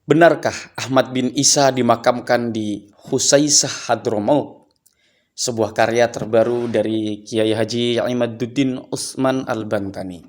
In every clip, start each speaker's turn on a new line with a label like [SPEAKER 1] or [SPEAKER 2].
[SPEAKER 1] Benarkah Ahmad bin Isa dimakamkan di Husaisah Hadramaut? Sebuah karya terbaru dari Kiai Haji Imaduddin Utsman Al-Bantani.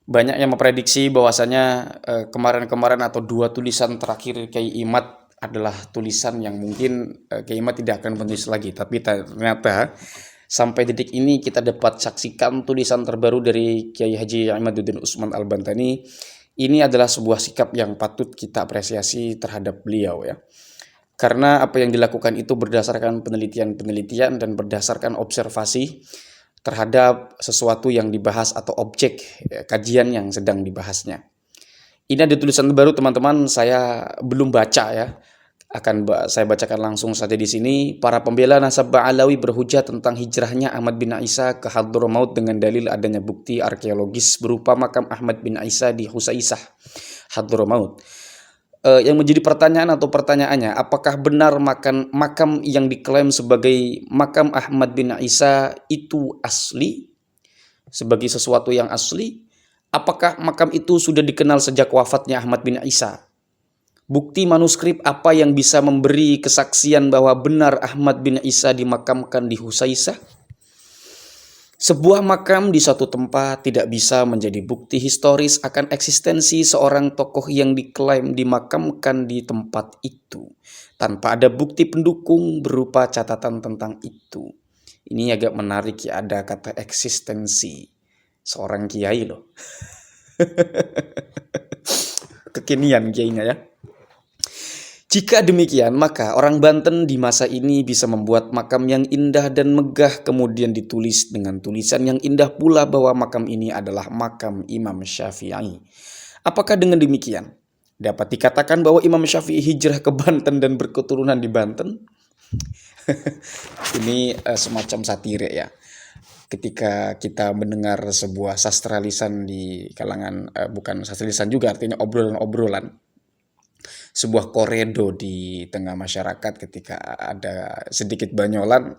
[SPEAKER 1] Banyak yang memprediksi bahwasanya kemarin-kemarin atau dua tulisan terakhir Kiai Imad adalah tulisan yang mungkin Kiai Imad tidak akan menulis lagi. Tapi ternyata sampai detik ini kita dapat saksikan tulisan terbaru dari Kiai Haji Imaduddin Utsman Al-Bantani. Ini adalah sebuah sikap yang patut kita apresiasi terhadap beliau ya. Karena apa yang dilakukan itu berdasarkan penelitian-penelitian dan berdasarkan observasi terhadap sesuatu yang dibahas atau objek kajian yang sedang dibahasnya. Ini ada tulisan baru teman-teman, saya belum baca ya. Saya bacakan langsung saja di sini. Para pembela nasab Ba'alawi berhujah tentang hijrahnya Ahmad bin Isa ke Hadramaut dengan dalil adanya bukti arkeologis berupa makam Ahmad bin Isa di Husaisah Hadramaut. Yang menjadi pertanyaan atau pertanyaannya, apakah benar makam yang diklaim sebagai makam Ahmad bin Isa itu asli? Sebagai sesuatu yang asli? Apakah makam itu sudah dikenal sejak wafatnya Ahmad bin Isa? Bukti manuskrip apa yang bisa memberi kesaksian bahwa benar Ahmad bin Isa dimakamkan di Husaisah? Sebuah makam di suatu tempat tidak bisa menjadi bukti historis akan eksistensi seorang tokoh yang diklaim dimakamkan di tempat itu tanpa ada bukti pendukung berupa catatan tentang itu. Ini agak menarik ya, ada kata eksistensi seorang kiai loh. Kekinian kiainya ya. Jika demikian, maka orang Banten di masa ini bisa membuat makam yang indah dan megah kemudian ditulis dengan tulisan yang indah pula bahwa makam ini adalah makam Imam Syafi'i. Apakah dengan demikian dapat dikatakan bahwa Imam Syafi'i hijrah ke Banten dan berketurunan di Banten? Ini semacam satire ya. Ketika kita mendengar sebuah sastra lisan di kalangan, bukan sastra lisan juga, artinya obrolan-obrolan, sebuah koredo di tengah masyarakat ketika ada sedikit banyolan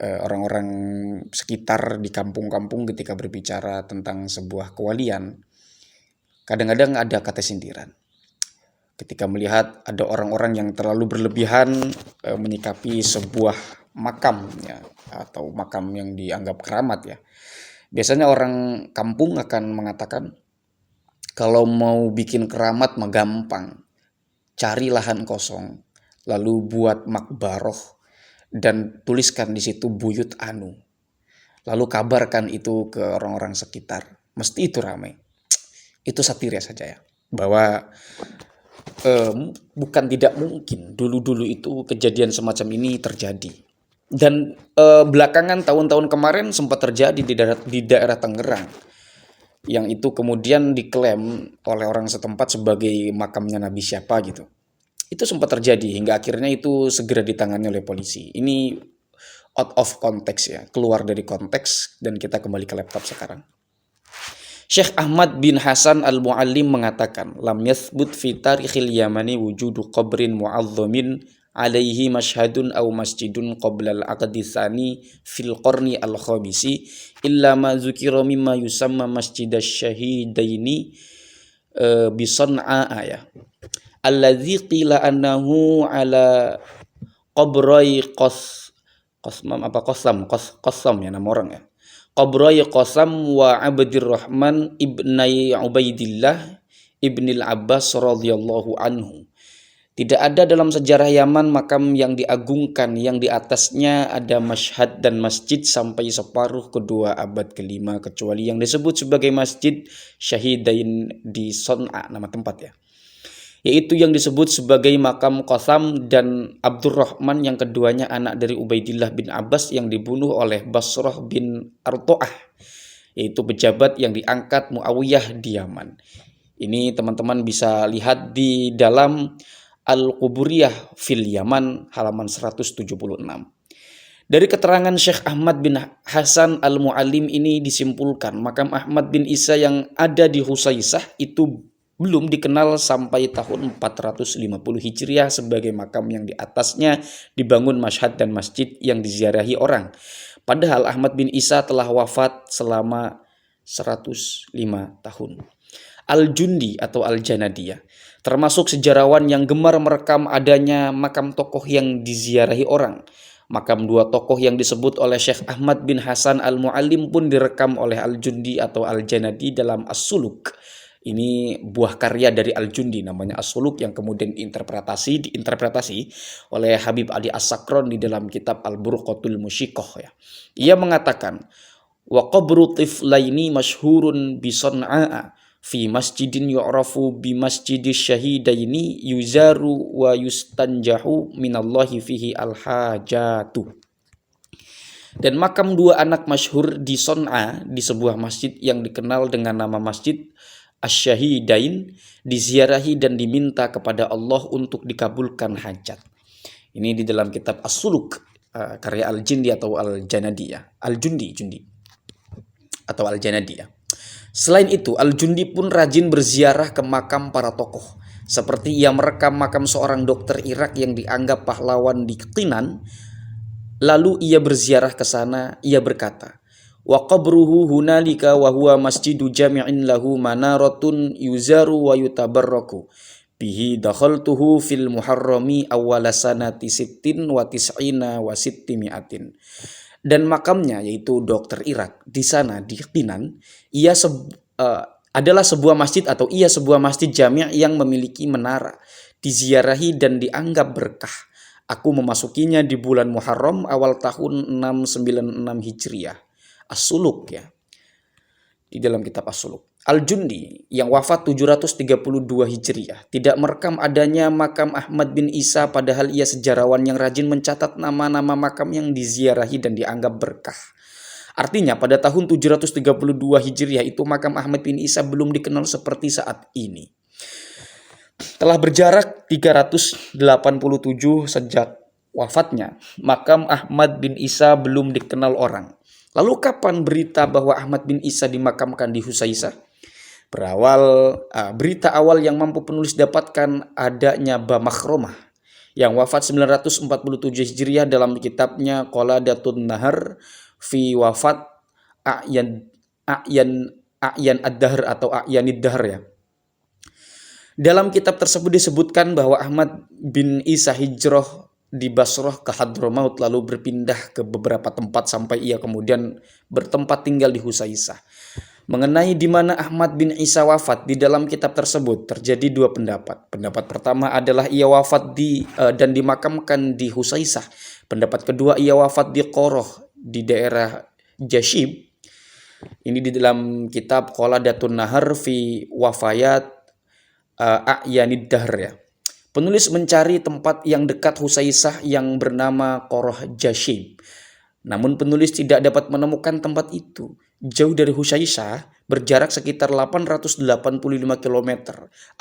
[SPEAKER 1] orang-orang sekitar di kampung-kampung ketika berbicara tentang sebuah kewalian. Kadang-kadang ada kata sindiran. Ketika melihat ada orang-orang yang terlalu berlebihan menyikapi sebuah makam ya, atau makam yang dianggap keramat ya. Biasanya orang kampung akan mengatakan, kalau mau bikin keramat mah gampang. Cari lahan kosong, lalu buat makbaroh dan tuliskan di situ buyut anu. Lalu kabarkan itu ke orang-orang sekitar. Mesti itu ramai. Itu satire saja ya. Bahwa bukan tidak mungkin dulu-dulu itu kejadian semacam ini terjadi. Dan belakangan tahun-tahun kemarin sempat terjadi di daerah Tangerang. Yang itu kemudian diklaim oleh orang setempat sebagai makamnya Nabi siapa gitu. Itu sempat terjadi hingga akhirnya itu segera ditangani oleh polisi. Ini out of context ya, keluar dari konteks, dan kita kembali ke laptop sekarang. Syekh Ahmad bin Hasan Al-Muallim mengatakan, lam yathbut fi tarikhil Yamani wujudu qabrin mu'azzamin alaihi mashhadun aw masjidun qabla al-aqdi tsani fil qarni al-khamisi illa ma dzukira mimma yusamma masjidasy-syahidaini bi San'a ya alladzi qila annahu ala qabrai Qassam ya nama orang ya, qabrai Qassam wa Abdurrahman ibnai Ubaidillah ibnil Abbas radhiyallahu anhu. Tidak ada dalam sejarah Yaman makam yang diagungkan yang di atasnya ada masyhad dan masjid sampai separuh kedua abad kelima kecuali yang disebut sebagai Masjid Syahidain di Son'a, nama tempat ya. Yaitu yang disebut sebagai makam Qassam dan Abdurrahman yang keduanya anak dari Ubaidillah bin Abbas yang dibunuh oleh Basrah bin Arto'ah, yaitu pejabat yang diangkat Muawiyah di Yaman. Ini teman-teman bisa lihat di dalam Al-Quburiyah fil Yaman halaman 176. Dari keterangan Syekh Ahmad bin Hasan Al-Muallim ini disimpulkan makam Ahmad bin Isa yang ada di Husaisah itu belum dikenal sampai tahun 450 Hijriah sebagai makam yang di atasnya dibangun mashhad dan masjid yang diziarahi orang. Padahal Ahmad bin Isa telah wafat selama 105 tahun. Al-Jundi atau Al-Janadiyah termasuk sejarawan yang gemar merekam adanya makam tokoh yang diziarahi orang. Makam dua tokoh yang disebut oleh Syekh Ahmad bin Hasan Al-Muallim pun direkam oleh Al-Jundi atau Al-Janadi dalam As-Suluk. Ini buah karya dari Al-Jundi namanya As-Suluk yang kemudian diinterpretasi oleh Habib Ali As-Sakron di dalam kitab Al-Burqatul Musyikoh ya. Ia mengatakan, wa qabru tiflaini masyhurun bi San'a fi masjidin yu'rafu bi masjidis syahidaini yuzaru wa yustanjahu minallahi fihi al-hajatu. Dan makam dua anak masyhur di Son'a di sebuah masjid yang dikenal dengan nama Masjid Asy-Syahidain diziarahi dan diminta kepada Allah untuk dikabulkan hajat. Ini di dalam kitab As-Suluk karya Al-Jundi atau Al-Janadiyah, Al-Jundi atau Al-Janadiyah. Selain itu, Al-Jundi pun rajin berziarah ke makam para tokoh. Seperti ia merekam makam seorang dokter Irak yang dianggap pahlawan di Qinan. Lalu ia berziarah ke sana, ia berkata, wa qabruhu hunalika wa huwa masjidu jami'in lahu manaratun yuzaru wa yutabarraku. Bihi dakhaltuhu fil muharrami awwala sanati sittin wa tis'ina wa sittimi'atin. Dan makamnya yaitu dokter Irak di sana di Qinan, ia adalah sebuah masjid atau ia sebuah masjid jami' yang memiliki menara, diziarahi dan dianggap berkah. Aku memasukinya di bulan Muharram awal tahun 696 Hijriah. As-Suluk ya. Di dalam kitab As-Suluk. Al-Jundi yang wafat 732 Hijriah tidak merekam adanya makam Ahmad bin Isa, padahal ia sejarawan yang rajin mencatat nama-nama makam yang diziarahi dan dianggap berkah. Artinya pada tahun 732 Hijriah itu makam Ahmad bin Isa belum dikenal seperti saat ini. Telah berjarak 387 sejak wafatnya, makam Ahmad bin Isa belum dikenal orang. Lalu kapan berita bahwa Ahmad bin Isa dimakamkan di Husaisah? Berita awal yang mampu penulis dapatkan adanya Bamakhromah yang wafat 947 Hijriah dalam kitabnya Qoladatun Nahar fi wafat A'yan ad-Dahr atau A'yanid Dahr ya. Dalam kitab tersebut disebutkan bahwa Ahmad bin Isa hijrah di Basrah ke Hadramaut lalu berpindah ke beberapa tempat sampai ia kemudian bertempat tinggal di Husaisah. Mengenai di mana Ahmad bin Isa wafat di dalam kitab tersebut terjadi dua pendapat. Pendapat pertama adalah ia wafat dan dimakamkan di Husaisah. Pendapat kedua ia wafat di Qoroh di daerah Jashib. Ini di dalam kitab Qoladatun Nahar fi wafayat A'yanid Dahr ya. Penulis mencari tempat yang dekat Husaisah yang bernama Qoroh Jashib. Namun penulis tidak dapat menemukan tempat itu. Jauh dari Husaisah, berjarak sekitar 885 km,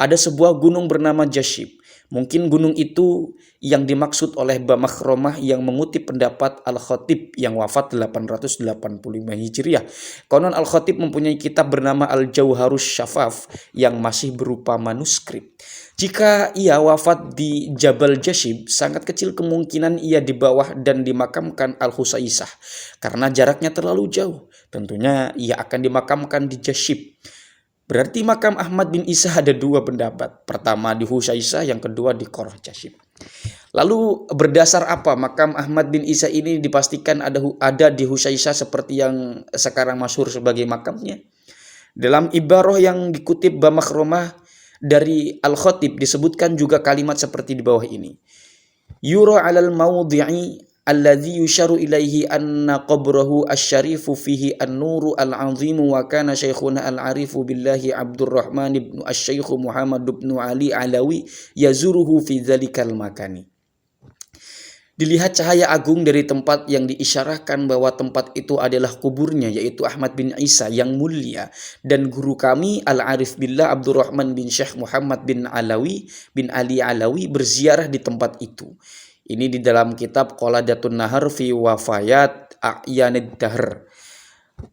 [SPEAKER 1] ada sebuah gunung bernama Jashib. Mungkin gunung itu yang dimaksud oleh Bamakhromah yang mengutip pendapat Al-Khatib yang wafat 885 Hijriah. Konon Al-Khatib mempunyai kitab bernama Al-Jauharus Syafaf yang masih berupa manuskrip. Jika ia wafat di Jabal Jashib, sangat kecil kemungkinan ia di bawah dan dimakamkan Al-Husaisah. Karena jaraknya terlalu jauh, tentunya ia akan dimakamkan di Jashib. Berarti makam Ahmad bin Isa ada dua pendapat. Pertama di Husaisah, yang kedua di Qoroh Jashib. Lalu berdasar apa makam Ahmad bin Isa ini dipastikan ada di Husaisah seperti yang sekarang masyhur sebagai makamnya? Dalam ibarah yang dikutip Bamakhromah dari Al-Khatib disebutkan juga kalimat seperti di bawah ini. Yura 'alal mawdi'i alladhi yusharu ilaihi anna qabrahu asy-syarifu fihi an-nuru al-'azimu wa kana syaikhuna al-'arifu billahi Abdurrahman ibn asy-Syaikh Muhammad ibn Ali Alawi yazuruhu fi dzalikal makani. Dilihat cahaya agung dari tempat yang diisyarahkan bahwa tempat itu adalah kuburnya, yaitu Ahmad bin Isa yang mulia, dan guru kami Al-Arif Billah Abdurrahman bin Syekh Muhammad bin Ali Alawi berziarah di tempat itu. Ini di dalam kitab Qoladatun Nahar fi wafayat A'yanid Dahr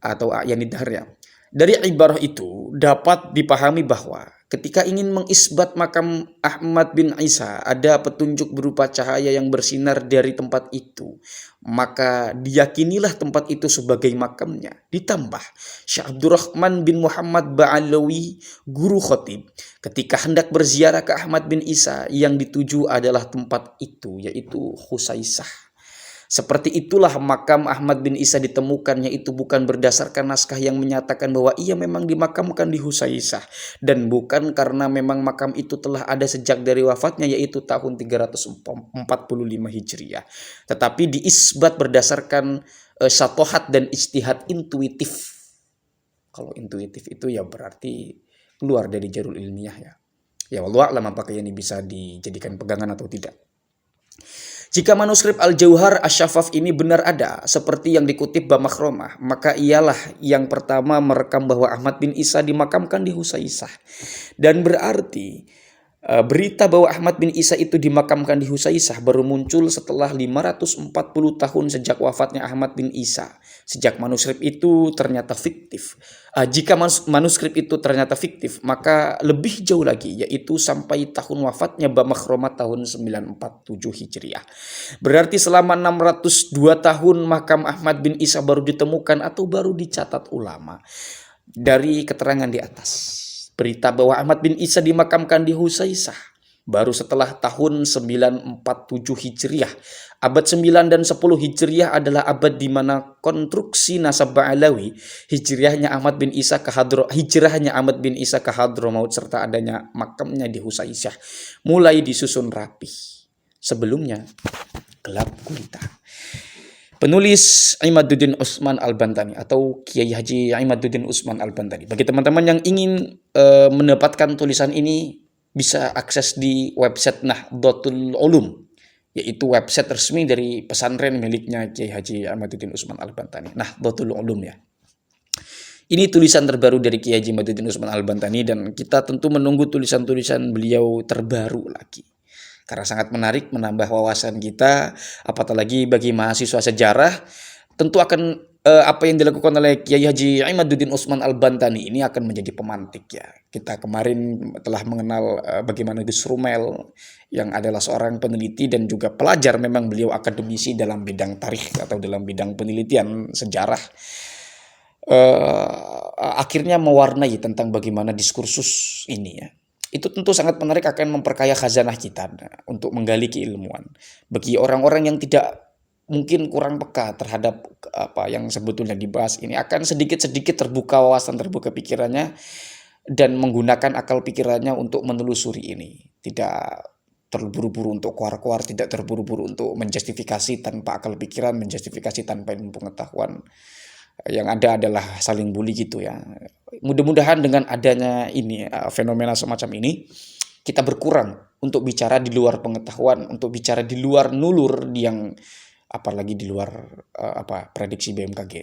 [SPEAKER 1] atau A'yanid Dahr ya. Dari ibarah itu dapat dipahami bahwa Ketika ingin mengisbat makam Ahmad bin Isa, ada petunjuk berupa cahaya yang bersinar dari tempat itu, maka diyakinilah tempat itu sebagai makamnya. Ditambah Syekh Abdurrahman bin Muhammad Ba'alawi, guru khotib, ketika hendak berziarah ke Ahmad bin Isa, yang dituju adalah tempat itu, yaitu Husaisah. Seperti itulah makam Ahmad bin Isa ditemukan, yaitu bukan berdasarkan naskah yang menyatakan bahwa ia memang dimakamkan di Husaisah, dan bukan karena memang makam itu telah ada sejak dari wafatnya, yaitu tahun 345 Hijriah, tetapi diisbat berdasarkan syatohat dan ijtihad intuitif. Kalau intuitif itu ya berarti keluar dari jalur ilmiah ya. Ya wallahu a'lam apakah ini bisa dijadikan pegangan atau tidak. Jika manuskrip Al-Jauhar Asy-Syafaf ini benar ada, seperti yang dikutip Bamakhromah, maka ialah yang pertama merekam bahwa Ahmad bin Isa dimakamkan di Husaisah. Dan berarti berita bahwa Ahmad bin Isa itu dimakamkan di Husaisah baru muncul setelah 540 tahun sejak wafatnya Ahmad bin Isa. Sejak manuskrip itu ternyata fiktif. Jika manuskrip itu ternyata fiktif, maka lebih jauh lagi, yaitu sampai tahun wafatnya Bamakhromah tahun 947 Hijriah. Berarti selama 602 tahun makam Ahmad bin Isa baru ditemukan atau baru dicatat ulama. Dari keterangan di atas, berita bahwa Ahmad bin Isa dimakamkan di Husaisah baru setelah tahun 947 Hijriah. Abad 9 dan 10 Hijriah adalah abad di mana konstruksi nasab Ba'alawi, hijrahnya Ahmad bin Isa ke Hadramaut serta adanya makamnya di Husaisah mulai disusun rapi. Sebelumnya gelap gulita. Penulis Imaduddin Utsman Al-Bantani atau Kiai Haji Imaduddin Utsman Al-Bantani. Bagi teman-teman yang ingin mendapatkan tulisan ini, bisa akses di website Nahdlatul Ulum, yaitu website resmi dari pesantren miliknya Kiai Haji Imaduddin Utsman Al-Bantani, Nahdlatul Ulum ya. Ini tulisan terbaru dari Kiai Haji Imaduddin Utsman Al-Bantani, dan kita tentu menunggu tulisan-tulisan beliau terbaru lagi. Karena sangat menarik, menambah wawasan kita, apalagi bagi mahasiswa sejarah, tentu akan apa yang dilakukan oleh Kiai Haji Imaduddin Utsman Al-Bantani ini akan menjadi pemantik ya. Kita kemarin telah mengenal bagaimana Gus Rumel yang adalah seorang peneliti dan juga pelajar, memang beliau akademisi dalam bidang tarikh atau dalam bidang penelitian sejarah. Akhirnya mewarnai tentang bagaimana diskursus ini ya. Itu tentu sangat menarik, akan memperkaya khazanah kita untuk menggali keilmuan. Bagi orang-orang yang tidak mungkin kurang peka terhadap apa yang sebetulnya dibahas ini, akan sedikit-sedikit terbuka wawasan, terbuka pikirannya, dan menggunakan akal pikirannya untuk menelusuri ini. Tidak terburu-buru untuk keluar-keluar, tidak terburu-buru untuk menjustifikasi tanpa akal pikiran, menjustifikasi tanpa ilmu pengetahuan. Yang ada adalah saling bully gitu ya. Mudah-mudahan dengan adanya ini fenomena semacam ini, kita berkurang untuk bicara di luar pengetahuan, untuk bicara di luar nulur, yang apalagi di luar prediksi BMKG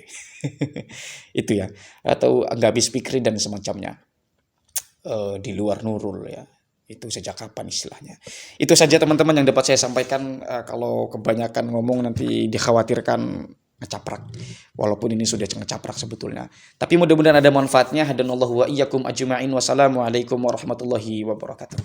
[SPEAKER 1] itu ya, atau nggak habis pikir dan semacamnya, di luar nurul ya. Itu sejak kapan istilahnya. Itu saja teman-teman yang dapat saya sampaikan. Kalau kebanyakan ngomong nanti dikhawatirkan ngecaprak, walaupun ini sudah ngecaprak sebetulnya, tapi mudah-mudahan ada manfaatnya. Hadanallahu wa iyyakum ajma'in. Wassalamualaikum warahmatullahi wabarakatuh.